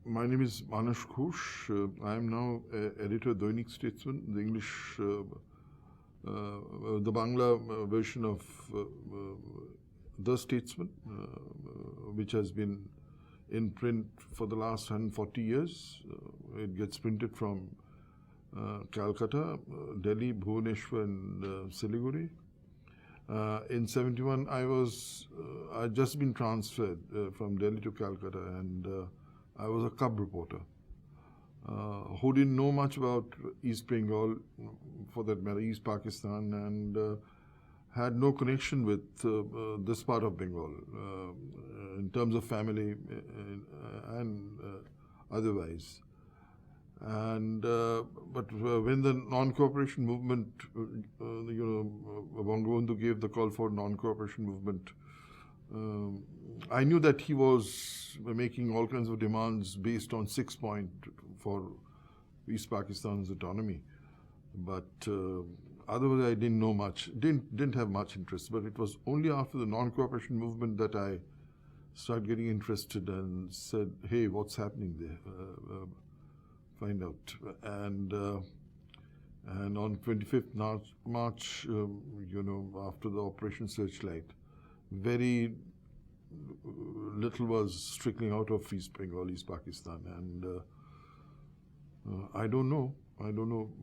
My name is Manosh Ghosh. I am now editor Dainik Statesman, the English, the Bangla version of The Statesman, which has been in print for the last 140 years. It gets printed from Calcutta, Delhi, Bhubaneswar, and Siliguri. In 71, I'd just been transferred from Delhi to Calcutta, and I was a cub reporter who didn't know much about East Bengal, for that matter, East Pakistan, and had no connection with this part of Bengal in terms of family and otherwise. And but when the non-cooperation movement, Bangabandhu gave the call for non-cooperation movement, I knew that he was making all kinds of demands based on 6 point for East Pakistan's autonomy. But otherwise, I didn't know much, didn't have much interest. But it was only after the non-cooperation movement that I started getting interested and said, hey, what's happening there? Find out. And on 25th March, after the Operation Searchlight, very little was trickling out of East Bengal, East Pakistan, and I don't know,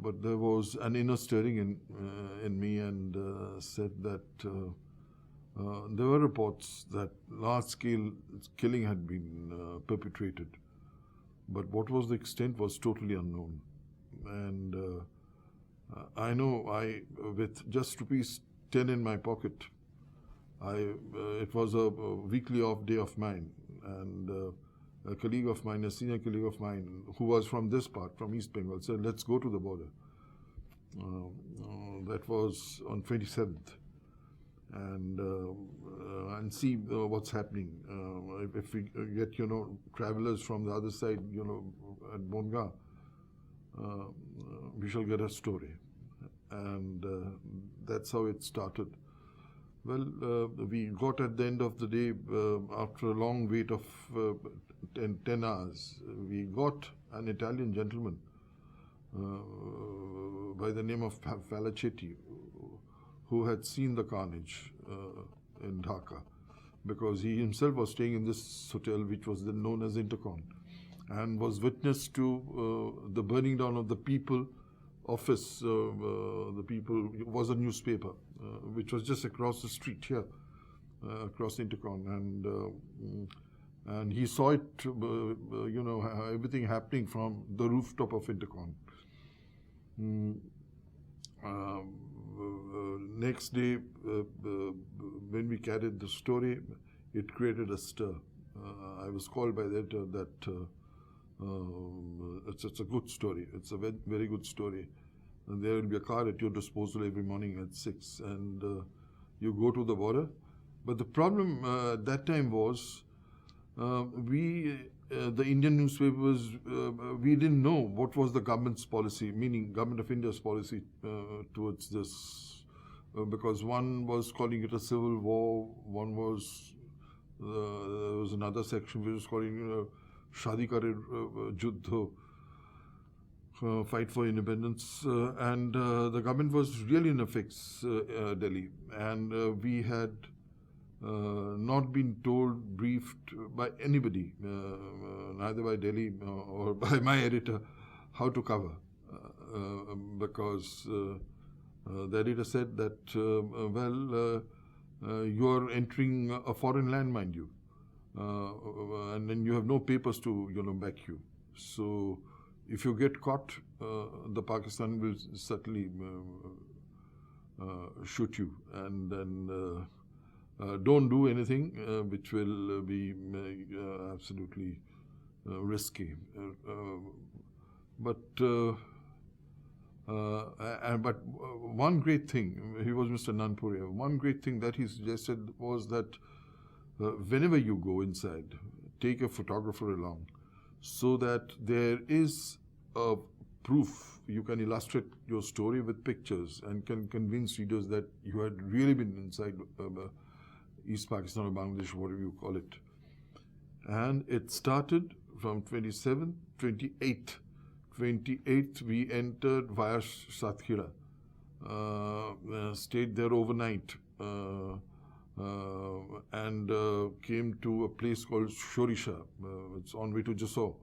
but there was an inner stirring in me, and said that there were reports that large-scale killing had been perpetrated, but what was the extent was totally unknown. And I know with just ₹10 in my pocket, it was a weekly off day of mine, and a colleague of mine, a senior colleague of mine, who was from this part, from East Bengal, said, let's go to the border. That was on 27th, and see what's happening. If we get, travelers from the other side, at Bonga, we shall get a story. And that's how it started. Well, we got at the end of the day, after a long wait of 10 hours, we got an Italian gentleman by the name of Falachetti, who had seen the carnage in Dhaka, because he himself was staying in this hotel, which was then known as Intercon, and was witness to the burning down of the People office. The People was a newspaper, which was just across the street here, across Intercon, and he saw it, everything happening from the rooftop of Intercon. Next day, when we carried the story, it created a stir. I was called by the editor that it's a good story. It's a very good story. And there will be a car at your disposal every morning at 6, and you go to the border. But the problem at that time was, the Indian newspapers, we didn't know what was the government's policy, meaning Government of India's policy towards this, because one was calling it a civil war, one was, there was another section which was calling Shadi Kare Juddho, fight for independence, and the government was really in a fix, Delhi, and we had not been told, briefed by anybody, neither by Delhi or by my editor, how to cover, because the editor said that, you are entering a foreign land, mind you, and then you have no papers to, back you. So if you get caught, the Pakistan will certainly shoot you, and then don't do anything which will be absolutely risky. But one great thing, he was Mr. Nanpuria, one great thing that he suggested was that whenever you go inside, take a photographer along, so that there is a proof, you can illustrate your story with pictures and can convince readers that you had really been inside East Pakistan or Bangladesh, whatever you call it. And it started from 27th, 28th. 28th we entered via Satkhira. Stayed there overnight and came to a place called Shorisha. It's on way to Jassore.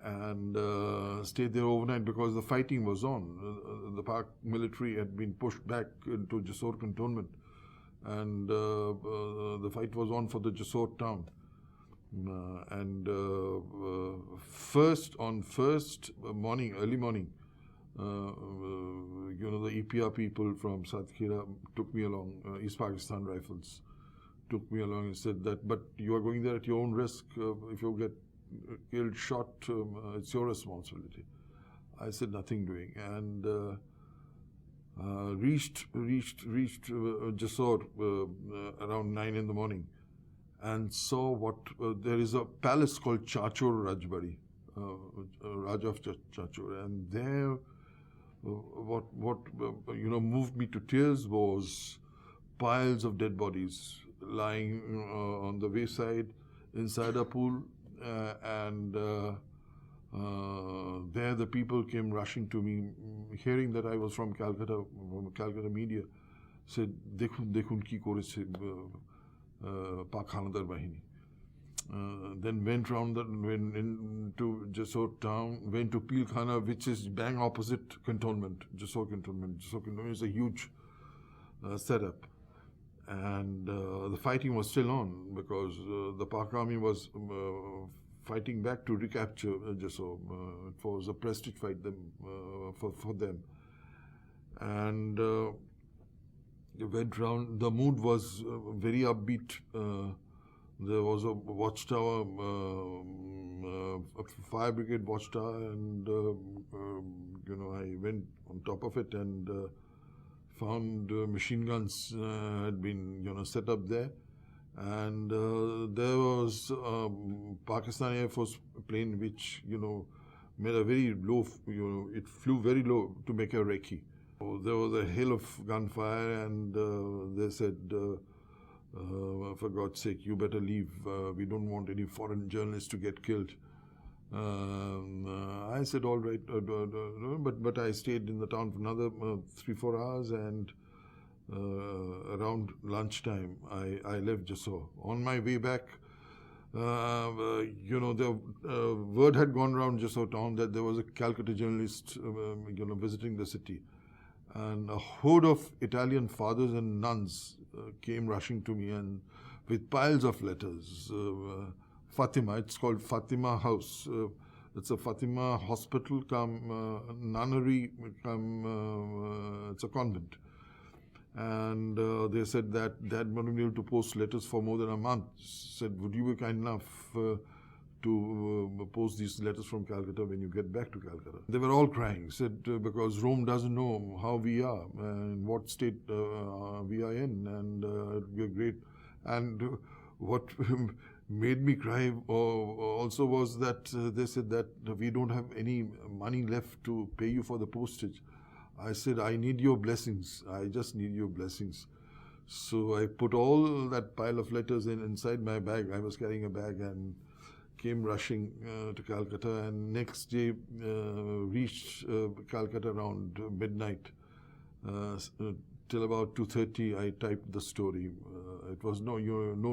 And stayed there overnight because the fighting was on. The Pak military had been pushed back into Jassore cantonment, and the fight was on for the Jassore town. First morning, early morning, the EPR people from Satkhira took me along, East Pakistan Rifles took me along and said that, but you are going there at your own risk. If you get killed, shot, it's your responsibility. I said nothing doing, and reached Jassore around 9 in the morning, and saw what there is a palace called Chachor Rajbari, Raja of Chachor, and there what moved me to tears was piles of dead bodies lying on the wayside inside a pool. There the people came rushing to me, hearing that I was from Calcutta media, said, Dekhun ki koreche Pak Hanadar Bahini. Then went into Jassore town, went to Pilkhana, which is bang opposite cantonment, Jassore cantonment. Jassore cantonment is a huge setup. And the fighting was still on because the Pak army was fighting back to recapture Jassore. It was a prestige fight for them. And went round. The mood was very upbeat. There was a watchtower, a fire brigade watchtower, and I went on top of it and found machine guns had been set up there, and there was a Pakistan Air Force plane which made a very low, it flew very low to make a recce. So there was a hail of gunfire, and they said, for God's sake, you better leave. We don't want any foreign journalists to get killed. I said, all right, but I stayed in the town for another 3-4 hours, and around lunchtime, I left Jassore. On my way back, the word had gone around Jassore town that there was a Calcutta journalist, visiting the city. And a horde of Italian fathers and nuns came rushing to me and with piles of letters. Fatima, it's called Fatima House. It's a Fatima hospital come nunnery come, it's a convent. And they said that they had not been able to post letters for more than a month. Said, would you be kind enough to post these letters from Calcutta when you get back to Calcutta? They were all crying, said, because Rome doesn't know how we are and what state we are in, and we are great. And what made me cry also was that they said that we don't have any money left to pay you for the postage. I said, I need your blessings. I just need your blessings. So I put all that pile of letters inside my bag. I was carrying a bag and came rushing to Calcutta, and next day reached Calcutta around midnight. Till about 2:30 I typed the story. It was no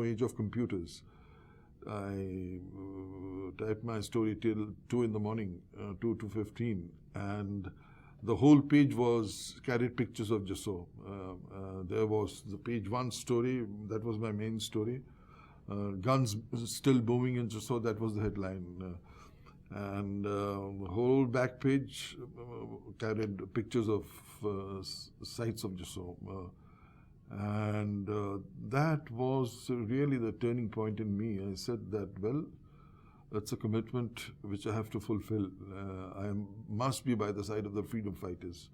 age of computers. I typed my story till 2 in the morning, 2:15, and the whole page carried pictures of Jassore. There was the page 1 story, that was my main story. Guns still booming in Jassore, that was the headline. And the whole back page carried pictures of sites of Jassore. And that was really the turning point in me. I said that, well, it's a commitment which I have to fulfill. I must be by the side of the freedom fighters.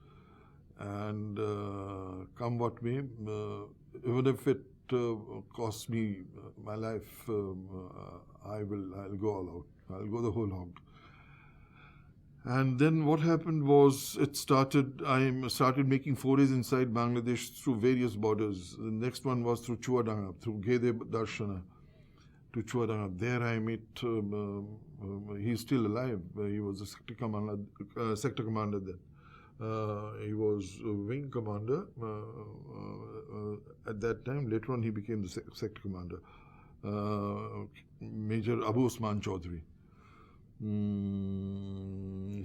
And come what may, even if it costs me my life, I'll go all out. I'll go the whole hog. And then what happened was I started making forays inside Bangladesh through various borders. The next one was through Chuadanga, through Gede Darshana. to Chuadanga. There I met, he's still alive. He was a sector commander then. He was a wing commander at that time. Later on, he became the sector commander. Major Abu Osman Chaudhry.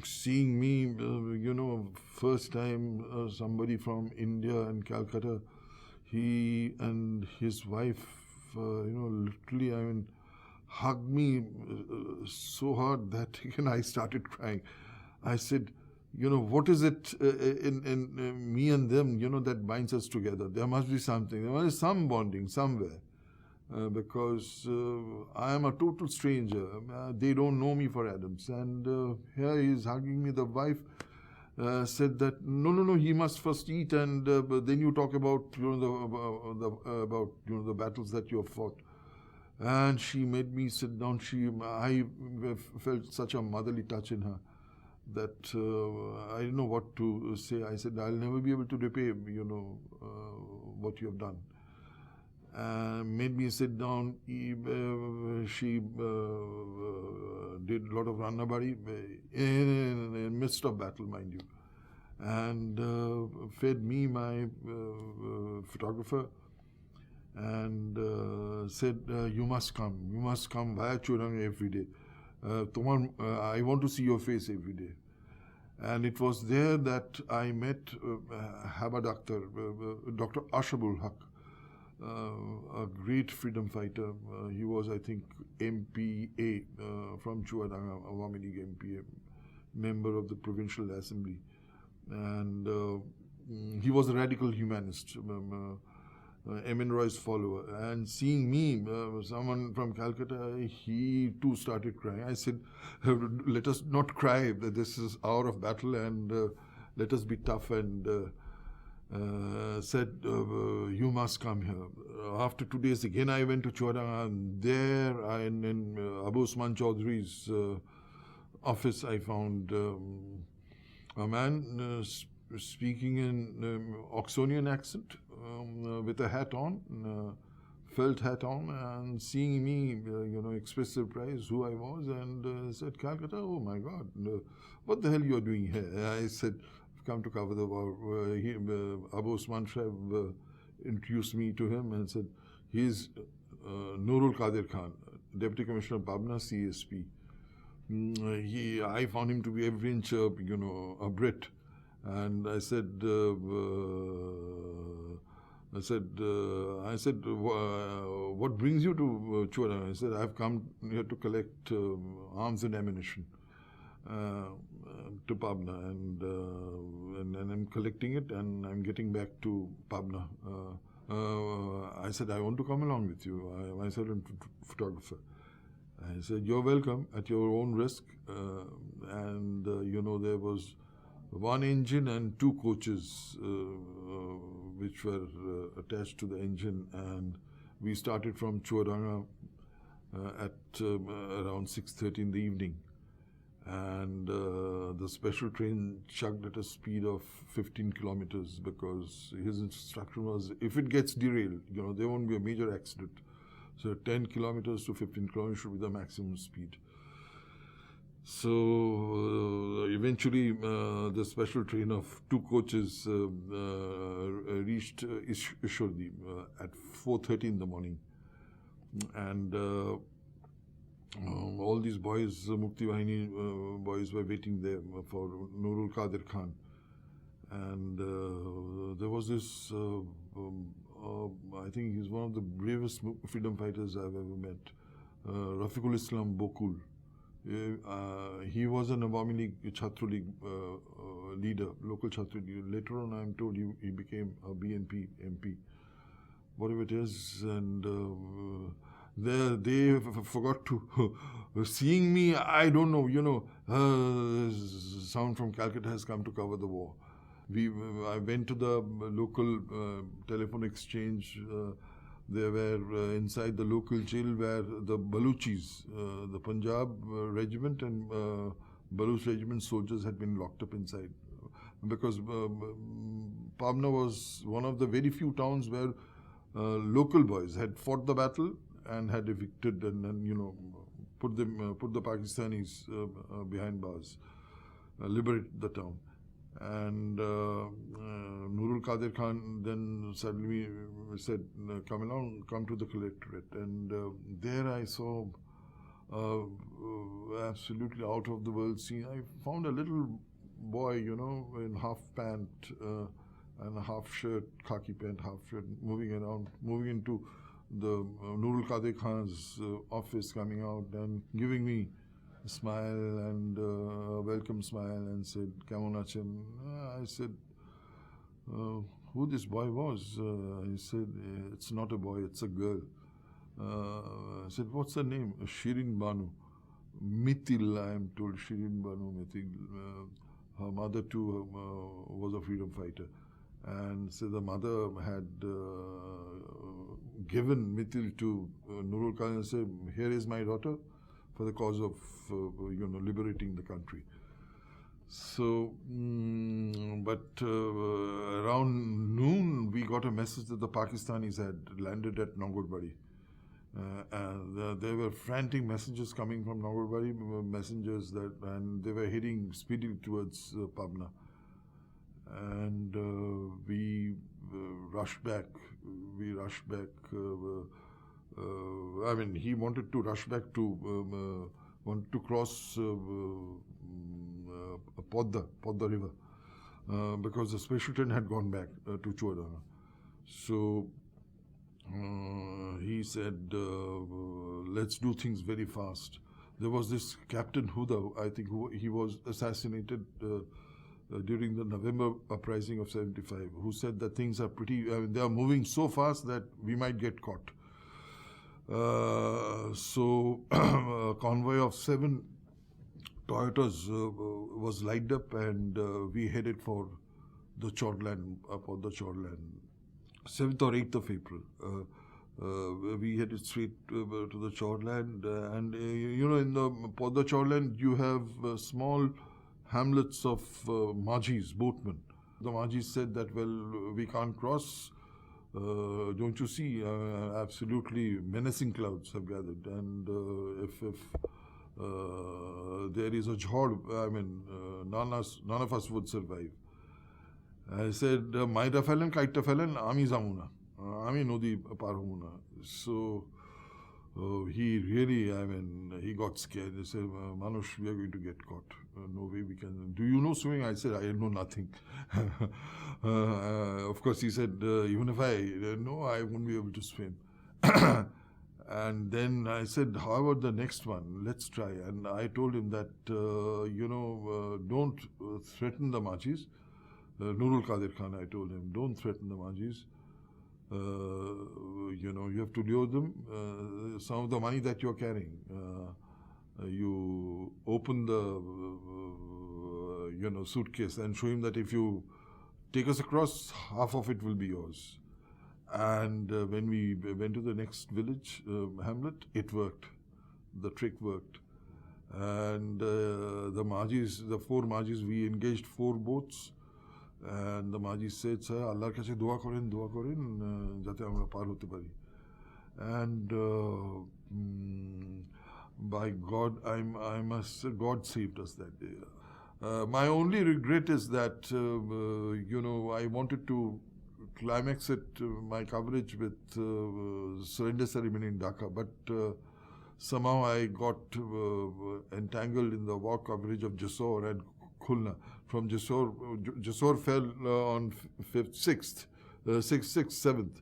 Seeing me, first time somebody from India and Calcutta, he and his wife, literally, hugged me so hard that I started crying. I said, what is it in me and them, that binds us together? There must be something. There must be some bonding somewhere. Because I am a total stranger. They don't know me for Adams. And here he is hugging me. The wife said that, no, he must first eat, and then you talk about, the battles that you have fought. And she made me sit down. I felt such a motherly touch in her that I didn't know what to say. I said, I'll never be able to repay, what you have done. Made me sit down. She did a lot of rannabari in the midst of battle, mind you, and fed me, my photographer, and said, you must come via Churanga every day. I want to see your face every day. And it was there that I met Haba Doctor Ashabul Haq, a great freedom fighter. He was, I think, MPA from Chuadanga, Awami League MPA, member of the Provincial Assembly. And he was a radical humanist, M.N. Roy's follower. And seeing me, someone from Calcutta, he too started crying. I said, let us not cry. This is hour of battle, and let us be tough, and said, you must come here. After 2 days, again I went to Chuadanga, and there in Abu Osman Chaudhry's office, I found a man speaking in Oxonian accent, with a hat on, felt hat on, and seeing me, express surprise who I was, and said, Calcutta, oh my God, what the hell you are doing here? I said, I've come to cover the war. Abu Osman Shahab introduced me to him and said, he is Nurul Qadir Khan, Deputy Commissioner of Pabna, CSP. I found him to be every inch a Brit. And I said, what brings you to Chuadanga? I said, I've come here to collect arms and ammunition to Pabna, and I'm collecting it, and I'm getting back to Pabna. I said, I want to come along with you. I said, I'm a photographer. I said, you're welcome at your own risk. There was one engine and two coaches which were attached to the engine, and we started from Chuadanga at around 6:30 in the evening, and the special train chugged at a speed of 15 kilometers because his instruction was, if it gets derailed, there won't be a major accident, so 10 kilometers to 15 kilometers should be the maximum speed. So eventually the special train of two coaches reached Ishwardi at 4:30 in the morning, and all these boys, Mukti Vahini boys, were waiting there for Nurul Qadir Khan. And there was this, I think he's one of the bravest freedom fighters I've ever met, Rafiqul Islam Bokul. He was an Awami League Chhatra League leader, local Chhatra leader. Later on, I'm told he became a BNP MP, whatever it is. And they forgot to, seeing me, I don't know, someone from Calcutta has come to cover the war. I went to the local telephone exchange. They were inside the local jail where the Baluchis, the Punjab regiment and Baluch regiment soldiers had been locked up inside. Because Pabna was one of the very few towns where local boys had fought the battle and had evicted and put the Pakistanis behind bars, liberate the town. And Nurul Qadir Khan then suddenly said, come along, come to the collectorate. And there I saw absolutely out of the world scene. I found a little boy, in half pant and a half shirt, khaki pant, half shirt, moving into the Nurul Qadir Khan's office, coming out and giving me a smile and a welcome smile, and said, "Kemon achen?" I said, who this boy was? He said, "It's not a boy, it's a girl." I said, "What's her name?" "Shirin Banu." Mithil, I am told, Shirin Banu, Mithil. Her mother too was a freedom fighter. And so the mother had given Mithil to Nurul Qadir and said, "Here is my daughter for the cause of liberating the country." So, but around noon we got a message that the Pakistanis had landed at Nongolbari. And there were frantic messages coming from Nongolbari, and they were heading speedily towards Pabna. And we rushed back. He wanted to rush back to cross Podda river, because the special train had gone back to Chuadana. So he said, let's do things very fast. There was this Captain Huda, I think, he was assassinated during the November uprising of 75, who said that things are they are moving so fast that we might get caught. So a convoy of 7 Toyotas was lined up, and we headed for the Chodland, upon the Chodland. 7th or 8th of April. We headed straight to the Chodland, and in the Podda Chodland you have small hamlets of Majis, boatmen. The Majis said that, well, we can't cross. Don't you see? Absolutely menacing clouds have gathered, and if there is a jhod, none of us would survive. I said, "Maita felen, kaita felen, ami jamuna, ami nodi par homuna." So he really, he got scared. He said, "Manosh, we are going to get caught. No way we can." "Do you know swimming?" I said, "I know nothing." Of course, he said, "Even if I know, I won't be able to swim." And then I said, "How about the next one? Let's try." And I told him that, don't threaten the Majis. Nurul Qadir Khan, I told him, don't threaten the Majis. You have to lure them some of the money that you're carrying. You open the suitcase and show him that if you take us across, half of it will be yours. And when we went to the next village, hamlet, it worked. The trick worked. And the Majis, the 4 Majis, we engaged 4 boats. And the Maji said, "Sir, Allah's kache dua koren, jate amra par hote pari." And by God, I must say, God saved us that day. My only regret is that, I wanted to climax it, my coverage with surrender ceremony in Dhaka, but somehow I got entangled in the war coverage of Jessore and Khulna. From Jessore fell on 5th, 6th, 7th.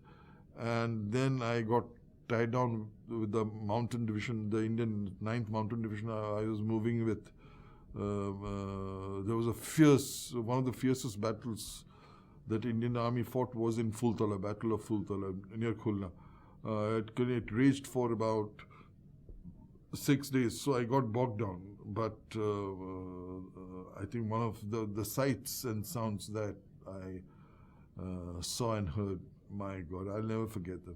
And then I got tied down with the mountain division, the Indian 9th Mountain Division I was moving with. There was one of the fiercest battles that Indian Army fought was in Fultala, Battle of Fultala, near Khulna. It raged for about 6 days, so I got bogged down. But I think one of the sights and sounds that I saw and heard, my God, I'll never forget them.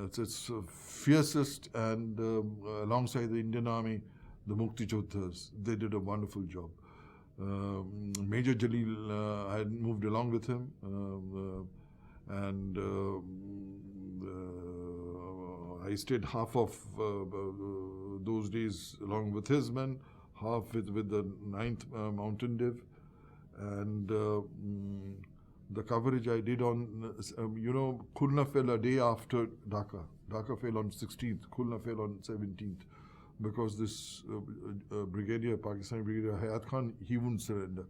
It's fiercest, and alongside the Indian Army, the Muktijuddhas, they did a wonderful job. Major Jalil, I had moved along with him, and I stayed half of those days along with his men, half with the 9th Mountain Div, and the coverage I did on, Khulna fell a day after Dhaka. Dhaka fell on 16th, Khulna fell on 17th, because this brigadier, Pakistani brigadier Hayat Khan, he wouldn't surrender.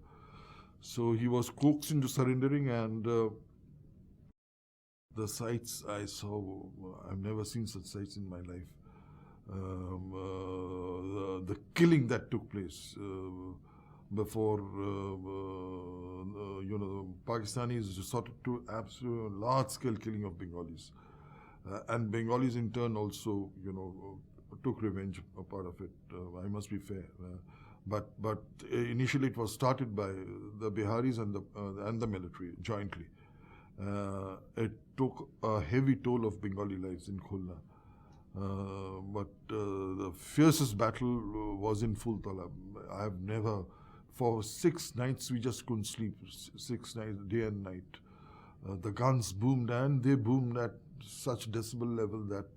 So he was coaxed into surrendering, and the sights I saw, I've never seen such sights in my life. The killing that took place before, the Pakistanis resorted to absolute large-scale killing of Bengalis. And Bengalis in turn also, took revenge, a part of it. I must be fair. But initially it was started by the Biharis and the military jointly. It took a heavy toll of Bengali lives in Khulna. But the fiercest battle was in full Talab. I have never, for 6 nights we just couldn't sleep, 6 nights, day and night. The guns boomed, and they boomed at such decibel level that,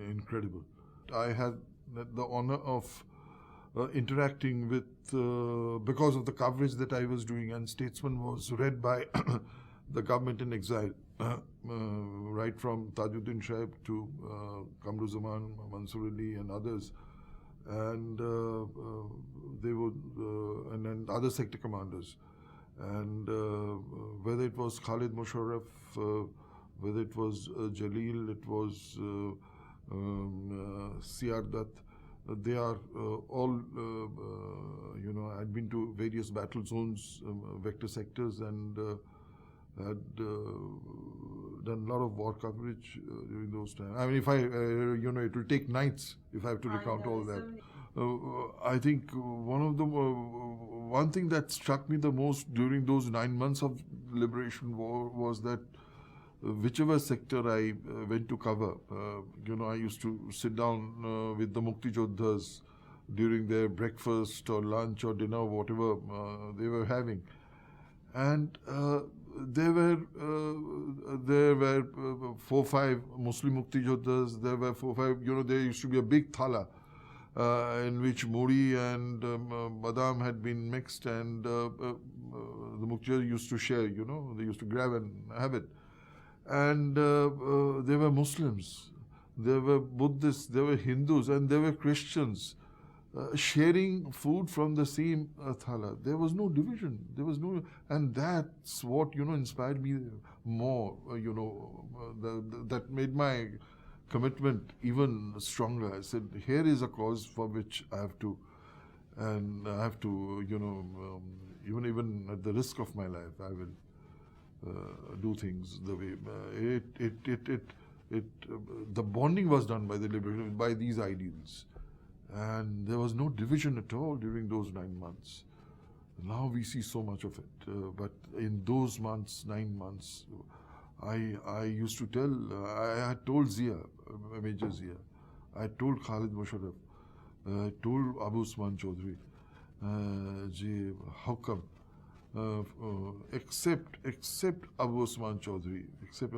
incredible. I had the honor of interacting with, because of the coverage that I was doing, and Statesman was read by the government in exile, right from Tajuddin Shaib to Kamruzaman, Mansur Ali and others. And they would, and then other sector commanders. And whether it was Khalid Musharraf, whether it was Jalil, it was Siardat, they are all, I'd been to various battle zones, vector sectors, and had done a lot of war coverage during those times. I mean, if I, it will take nights if I have to recount all that. I think one thing that struck me the most during those 9 months of liberation war was that whichever sector I went to cover, I used to sit down with the Muktijuddhas during their breakfast or lunch or dinner, whatever they were having. And there were 4-5 Muslim Muktijuddhas, there were 4-5, there used to be a big thala in which muri and badam had been mixed, and the Muktijuddhas used to share, they used to grab and have it. And there were Muslims, there were Buddhists, there were Hindus, and there were Christians sharing food from the same thala. There was no division. There was no, and that's what inspired me more. That made my commitment even stronger. I said, here is a cause for which I have to, and I have to, even at the risk of my life, I will do things the way the bonding was done by the liberation, by these ideals. And there was no division at all during those 9 months. Now we see so much of it. But in those months, 9 months, I used to tell, I had told Zia, Major Zia, I told Khalid Musharraf, I told Abu Usman Chaudhry, how come? Except Abu Usman Chaudhry, except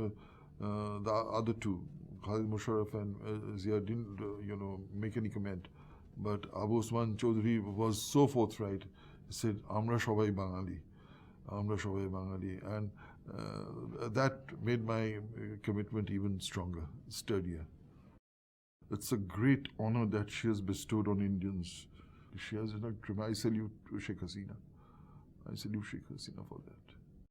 the other two, Khalid Musharraf and Zia didn't, make any comment. But Abu Usman Chaudhry was so forthright. He said, "Amra shobai Bangali, Amra shobai Bangali," and that made my commitment even stronger, sturdier. It's a great honor that she has bestowed on Indians. She has, I salute Sheikh Hasina. I salute Sheikh Hasina for that.